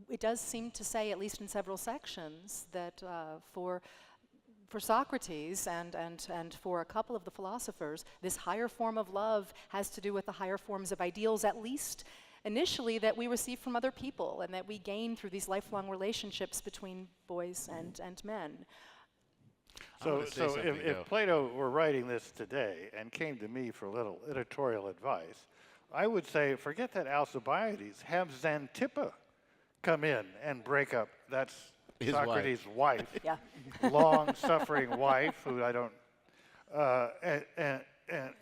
It does seem to say, at least in several sections, that for Socrates and for a couple of the philosophers, this higher form of love has to do with the higher forms of ideals, at least initially, that we receive from other people and that we gain through these lifelong relationships between boys and men. So if Plato were writing this today and came to me for a little editorial advice, I would say, forget that Alcibiades, have Xanthippe come in and break up. That's his Socrates' wife, yeah. long-suffering wife, who I don't,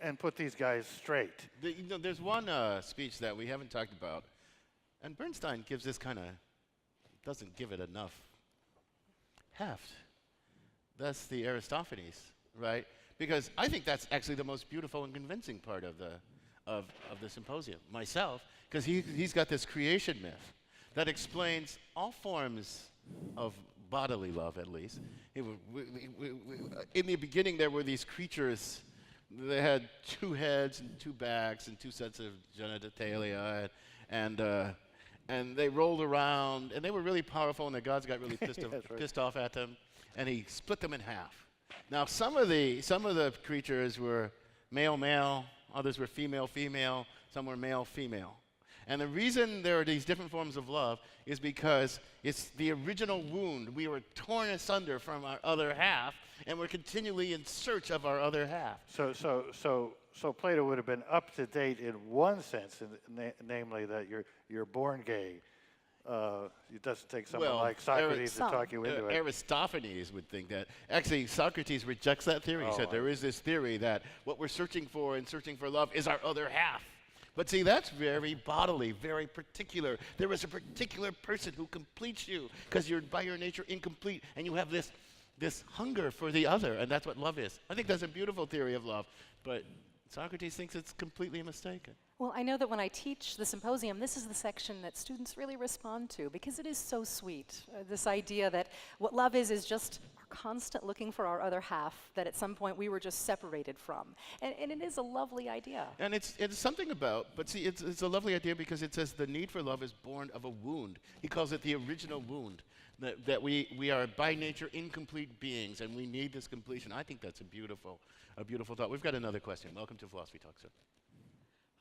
and put these guys straight. There's one speech that we haven't talked about, and Bernstein gives this doesn't give it enough heft. That's the Aristophanes, right? Because I think that's actually the most beautiful and convincing part of the symposium, myself, because he's got this creation myth that explains all forms of bodily love at least. In the beginning, there were these creatures. They had 2 heads and 2 backs and 2 sets of genitalia, and they rolled around, and they were really powerful, and the gods got really pissed off at them, and he split them in half. Now, some of the creatures were male-male, others were female-female, some were male-female. And the reason there are these different forms of love is because it's the original wound. We were torn asunder from our other half, and we're continually in search of our other half. So Plato would have been up to date in one sense, namely that you're born gay. It doesn't take someone like Socrates to talk you into it. Aristophanes would think that. Actually, Socrates rejects that theory. He said there is this theory that what we're searching for in searching for love is our other half. But see, that's very bodily, very particular. There is a particular person who completes you because you're by your nature incomplete, and you have this hunger for the other, and that's what love is. I think that's a beautiful theory of love, but Socrates thinks it's completely mistaken. Well, I know that when I teach the symposium, this is the section that students really respond to because it is so sweet. This idea that what love is just our constant looking for our other half that at some point we were just separated from. And it is a lovely idea. And it's something about, but see, it's a lovely idea because it says the need for love is born of a wound. He calls it the original wound, that we are by nature incomplete beings and we need this completion. I think that's a beautiful thought. We've got another question. Welcome to Philosophy Talk, sir.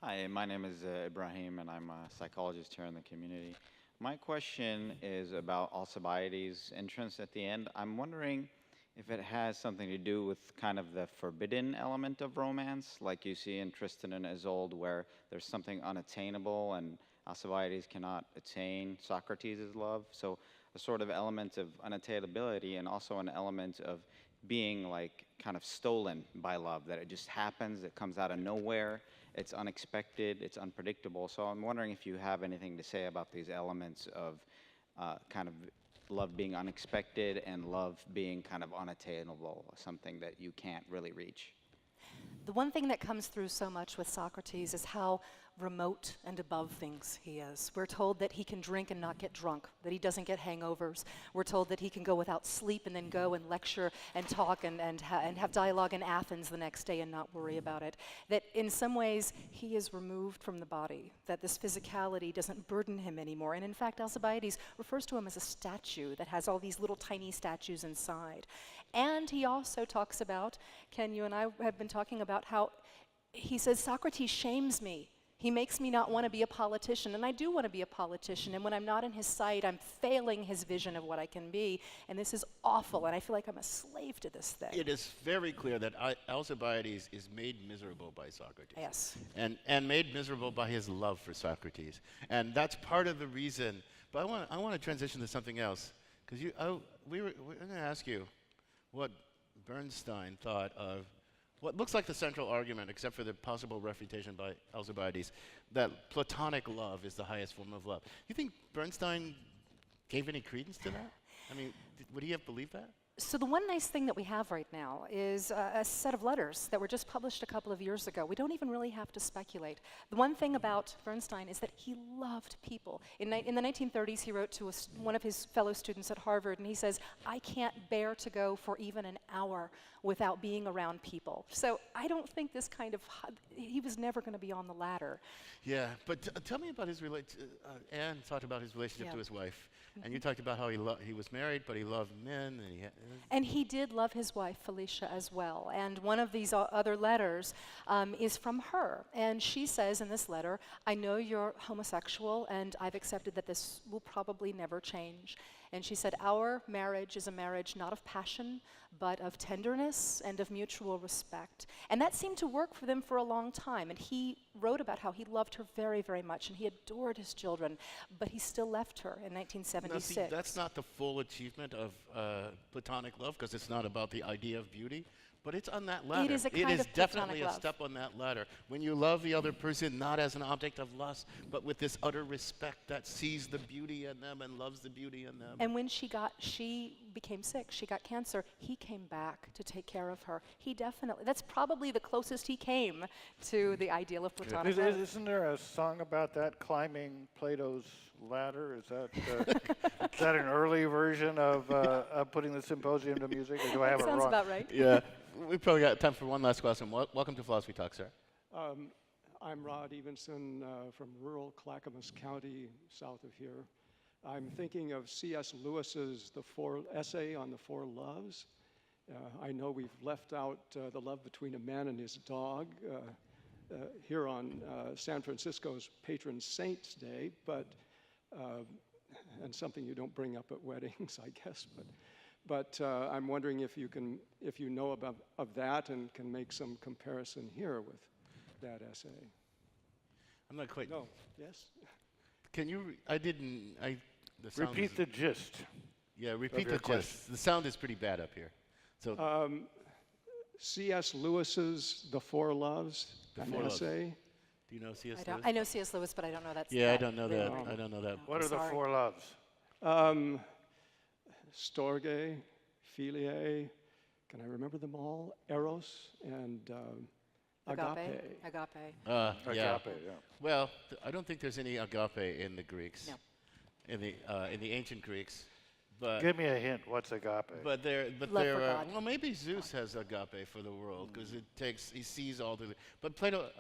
Hi, my name is Ibrahim, and I'm a psychologist here in the community. My question is about Alcibiades' entrance at the end. I'm wondering if it has something to do with kind of the forbidden element of romance, like you see in Tristan and Isolde, where there's something unattainable, and Alcibiades cannot attain Socrates' love. So a sort of element of unattainability, and also an element of being like kind of stolen by love, that it just happens, it comes out of nowhere. It's unexpected, it's unpredictable. So I'm wondering if you have anything to say about these elements of kind of love being unexpected and love being kind of unattainable, something that you can't really reach. The one thing that comes through so much with Socrates is how remote and above things he is. We're told that he can drink and not get drunk, that he doesn't get hangovers. We're told that he can go without sleep and then go and lecture and talk and have dialogue in Athens the next day and not worry about it. That in some ways he is removed from the body, that this physicality doesn't burden him anymore. And in fact, Alcibiades refers to him as a statue that has all these little tiny statues inside. And he also talks about, Ken, you and I have been talking about how he says, Socrates shames me. He makes me not want to be a politician, and I do want to be a politician, and when I'm not in his sight, I'm failing his vision of what I can be, and this is awful, and I feel like I'm a slave to this thing. It is very clear that Alcibiades is made miserable by Socrates. Yes. And made miserable by his love for Socrates. And that's part of the reason, but I want to transition to something else, because we're going to ask you what Bernstein thought of what looks like the central argument, except for the possible refutation by Alcibiades, that platonic love is the highest form of love. You think Bernstein gave any credence to that? I mean, would he have believed that? So the one nice thing that we have right now is a set of letters that were just published a couple of years ago. We don't even really have to speculate. The one thing about Bernstein is that he loved people. In the 1930s, he wrote to one of his fellow students at Harvard, and he says, I can't bear to go for even an hour without being around people. So I don't think this kind of, he was never going to be on the ladder. Yeah, but tell me about his Anne talked about his relationship to his wife. And you talked about how he was married, but he loved men. And he did love his wife, Felicia, as well. And one of these other letters is from her. And she says in this letter, I know you're homosexual, and I've accepted that this will probably never change. And she said, our marriage is a marriage not of passion, but of tenderness and of mutual respect. And that seemed to work for them for a long time. And he wrote about how he loved her very, very much, and he adored his children, but he still left her in 1976. Now, see, that's not the full achievement of platonic love, because it's not about the idea of beauty. But it's on that ladder. It is a kind of definitely platonic a step on that ladder. When you love the other person not as an object of lust, but with this utter respect that sees the beauty in them and loves the beauty in them. And when she became sick. She got cancer. He came back to take care of her. He definitely, that's probably the closest he came to the ideal of platonic love. Isn't there a song about that, climbing Plato's ladder? Is that is that an early version of putting the symposium to music, or do I have it wrong? Sounds about right. Yeah, we've probably got time for one last question. Welcome to Philosophy Talk, sir. I'm Rod Evenson from rural Clackamas County, south of here. I'm thinking of C.S. Lewis's essay on the four loves. I know we've left out the love between a man and his dog here on San Francisco's Patron Saint's Day, but and something you don't bring up at weddings, I guess. But I'm wondering if you know of that and can make some comparison here with that essay. I'm not quite. No. Yes. Can you? The sound repeat the gist. Yeah, repeat the gist. The sound is pretty bad up here. So. C.S. Lewis's The Four Loves, an essay. Do you know C.S. Lewis? I know C.S. Lewis, but I don't know that. Yeah, I don't know that. I don't know that. What are the four loves? Storge, Philia, can I remember them all? Eros and agape. Agape. Yeah. Agape, yeah. Well, I don't think there's any agape in the Greeks. No. In the ancient Greeks. But give me a hint. What's agape? But well, maybe Zeus has agape for the world because he sees all the. But Plato,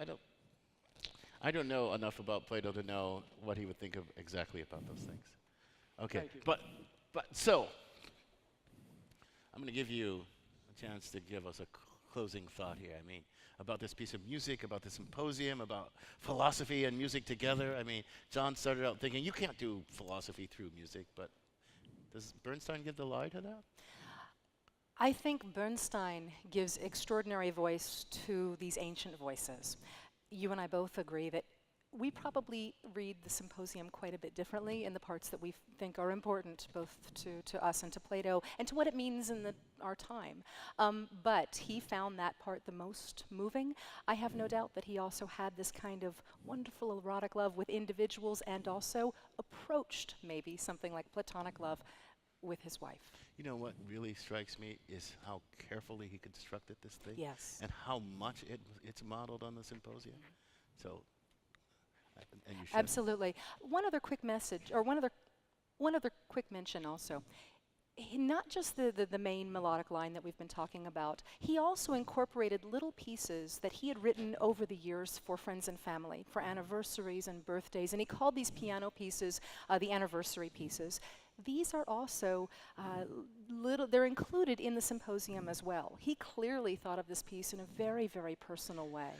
I don't know enough about Plato to know what he would think of exactly about those things. Okay, thank you. but so I'm going to give you a chance to give us a closing thought here. I mean, about this piece of music, about the symposium, about philosophy and music together. I mean, John started out thinking you can't do philosophy through music, but does Bernstein give the lie to that? I think Bernstein gives extraordinary voice to these ancient voices. You and I both agree that we probably read the symposium quite a bit differently in the parts that we think are important, both to us and to Plato, and to what it means in our time. But he found that part the most moving. I have no doubt that he also had this kind of wonderful erotic love with individuals and also approached maybe something like platonic love with his wife. You know what really strikes me is how carefully he constructed this thing. Yes. And how much it's modeled on the symposium. So. And you should. Absolutely. One other quick message, or one other quick mention also. Not just the main melodic line that we've been talking about, he also incorporated little pieces that he had written over the years for friends and family, for anniversaries and birthdays, and he called these piano pieces the anniversary pieces. These are also they're included in the symposium as well. He clearly thought of this piece in a very, very personal way.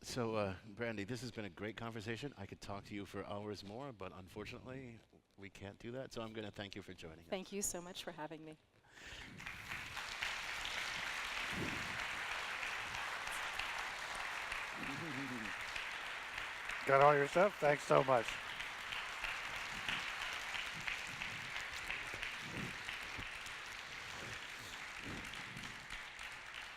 So, Brandi, this has been a great conversation. I could talk to you for hours more, but unfortunately, we can't do that. So I'm going to thank you for joining us. Thank you so much for having me. Got all your stuff? Thanks so much.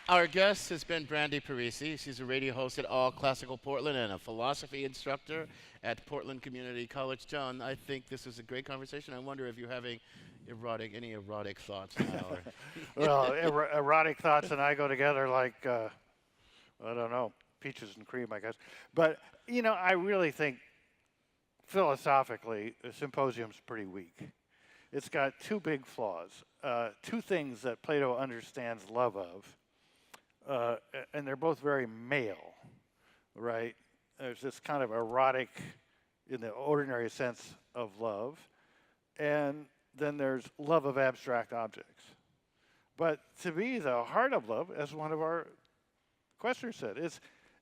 Our guest has been Brandi Parisi. She's a radio host at All Classical Portland and a philosophy instructor at Portland Community College. John, I think this was a great conversation. I wonder if you're having any erotic thoughts now. Well, erotic thoughts and I go together like, I don't know, peaches and cream, I guess. But, you know, I really think philosophically, the symposium's pretty weak. It's got two big flaws, two things that Plato understands love of. And they're both very male, right? There's this kind of erotic, in the ordinary sense of love, and then there's love of abstract objects. But to me, the heart of love, as one of our questioners said,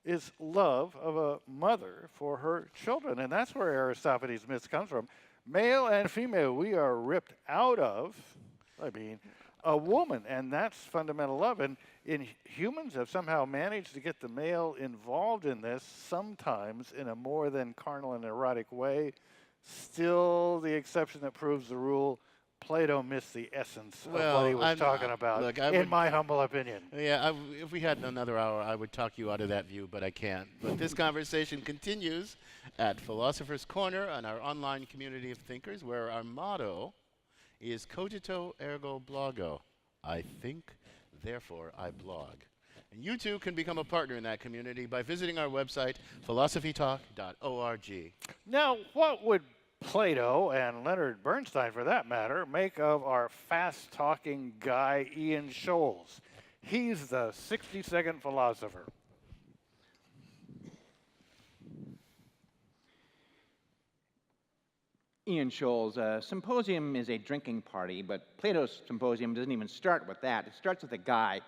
is love of a mother for her children, and that's where Aristophanes' myth comes from. Male and female, we are ripped out of, a woman, and that's fundamental love. And humans have somehow managed to get the male involved in this, sometimes in a more than carnal and erotic way. Still the exception that proves the rule. Plato missed the essence of what he was talking about, in my humble opinion. Yeah, if we had another hour, I would talk you out of that view, but I can't. But this conversation continues at Philosopher's Corner on our online community of thinkers, where our motto is cogito ergo blogo. I think, therefore I blog. And you too can become a partner in that community by visiting our website, philosophytalk.org. Now, what would Plato, and Leonard Bernstein for that matter, make of our fast-talking guy, Ian Scholes? He's the 60-second philosopher. Ian Scholes, a symposium is a drinking party, but Plato's symposium doesn't even start with that. It starts with a guy,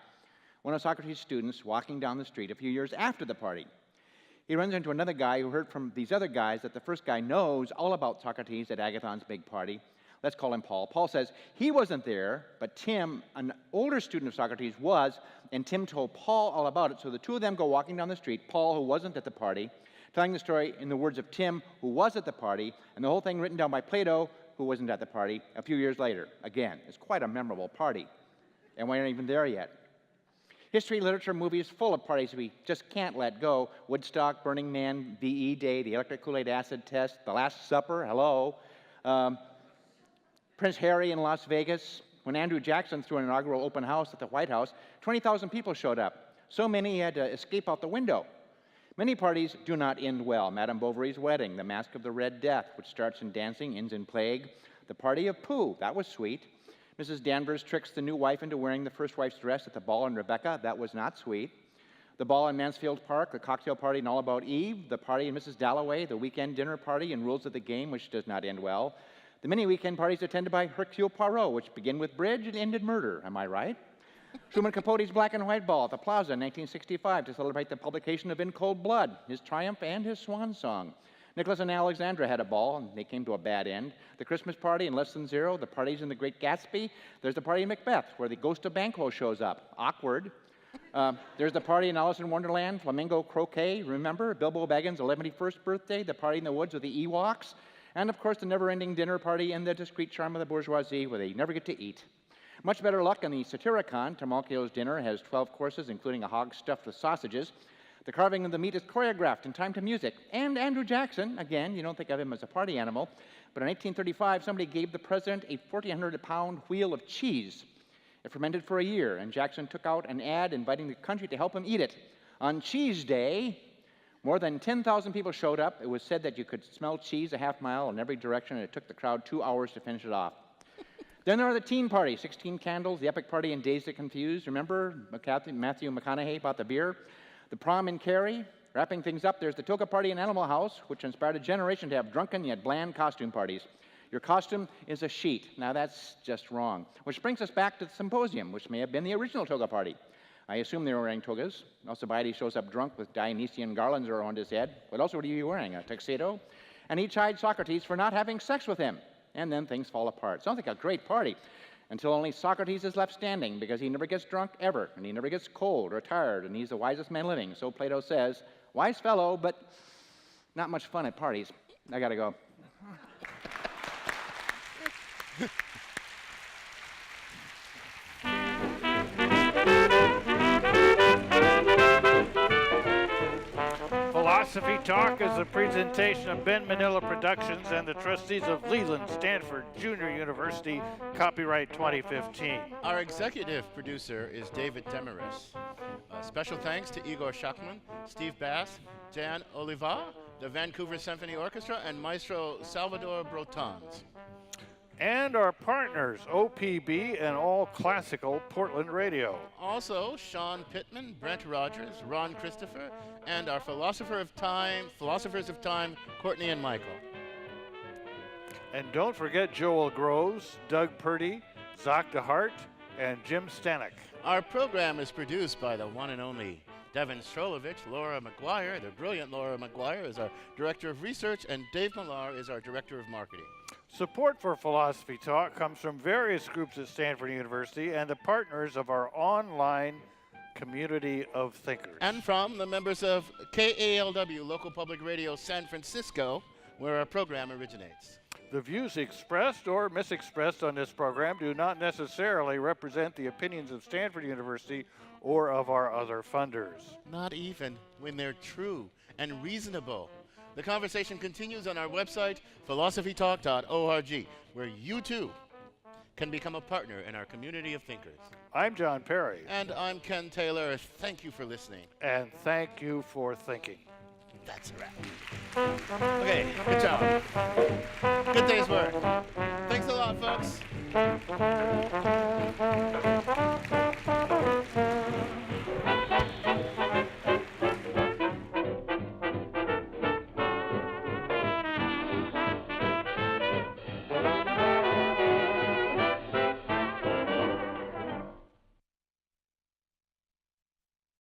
one of Socrates' students, walking down the street a few years after the party. He runs into another guy who heard from these other guys that the first guy knows all about Socrates at Agathon's big party. Let's call him Paul. Paul says he wasn't there, but Tim, an older student of Socrates, was, and Tim told Paul all about it. So the two of them go walking down the street, Paul, who wasn't at the party, telling the story in the words of Tim, who was at the party, and the whole thing written down by Plato, who wasn't at the party, a few years later. Again, it's quite a memorable party, and we aren't even there yet. History, literature, movies, full of parties we just can't let go. Woodstock, Burning Man, VE Day, the electric Kool-Aid acid test, the Last Supper, hello. Prince Harry in Las Vegas. When Andrew Jackson threw an inaugural open house at the White House, 20,000 people showed up. So many he had to escape out the window. Many parties do not end well. Madame Bovary's wedding, the Masque of the Red Death, which starts in dancing, ends in plague. The Party of Pooh, that was sweet. Mrs. Danvers tricks the new wife into wearing the first wife's dress at the ball in Rebecca. That was not sweet. The ball in Mansfield Park, the cocktail party in All About Eve, the party in Mrs. Dalloway, the weekend dinner party in Rules of the Game, which does not end well. The many weekend parties attended by Hercule Poirot, which begin with bridge and end in murder. Am I right? Truman Capote's Black and White Ball at the Plaza in 1965 to celebrate the publication of In Cold Blood, his triumph and his swan song. Nicholas and Alexandra had a ball, and they came to a bad end. The Christmas party in Less Than Zero, the parties in The Great Gatsby. There's the party in Macbeth, where the ghost of Banquo shows up. Awkward. There's the party in Alice in Wonderland, Flamingo Croquet, remember? Bilbo Baggins' 11th birthday, the party in the woods with the Ewoks. And, of course, the never-ending dinner party and the discreet charm of the bourgeoisie, where they never get to eat. Much better luck in the Satyricon. Trimalchio's dinner has 12 courses, including a hog stuffed with sausages. The carving of the meat is choreographed in time to music. And Andrew Jackson, again, you don't think of him as a party animal, but in 1835, somebody gave the president a 1,400-pound wheel of cheese. It fermented for a year, and Jackson took out an ad inviting the country to help him eat it. On Cheese Day, more than 10,000 people showed up. It was said that you could smell cheese a half mile in every direction, and it took the crowd 2 hours to finish it off. Then there are the teen parties, 16 candles, the epic party in Dazed and Confused. Remember Matthew McConaughey bought the beer? The prom in Carrie. Wrapping things up, there's the toga party in Animal House, which inspired a generation to have drunken yet bland costume parties. Your costume is a sheet. Now that's just wrong. Which brings us back to the symposium, which may have been the original toga party. I assume they were wearing togas. Alcibiades shows up drunk with Dionysian garlands around his head. What else would he be wearing? A tuxedo? And he chid Socrates for not having sex with him. And then things fall apart. Sounds like a great party, until only Socrates is left standing, because he never gets drunk ever, and he never gets cold or tired, and he's the wisest man living. So Plato says, wise fellow, but not much fun at parties. I gotta go. Philosophy Talk is a presentation of Ben Manila Productions and the trustees of Leland Stanford Junior University, copyright 2015. Our executive producer is David Demarest. Special thanks to Igor Shachman, Steve Bass, Jan Oliva, the Vancouver Symphony Orchestra, and Maestro Salvador Brotans. And our partners, OPB and All Classical Portland Radio. Also, Sean Pittman, Brent Rogers, Ron Christopher, and our philosophers of time, Courtney and Michael. And don't forget Joel Groves, Doug Purdy, Zach DeHart, and Jim Stanek. Our program is produced by the one and only Devin Strolovich. Laura McGuire, the brilliant Laura McGuire, is our Director of Research, and Dave Millar is our Director of Marketing. Support for Philosophy Talk comes from various groups at Stanford University and the partners of our online community of thinkers. And from the members of KALW, Local Public Radio San Francisco, where our program originates. The views expressed or misexpressed on this program do not necessarily represent the opinions of Stanford University or of our other funders. Not even when they're true and reasonable. The conversation continues on our website, philosophytalk.org, where you too can become a partner in our community of thinkers. I'm John Perry. And I'm Ken Taylor. Thank you for listening. And thank you for thinking. That's a wrap. Okay, good job. Good day's work. Thanks a lot, folks.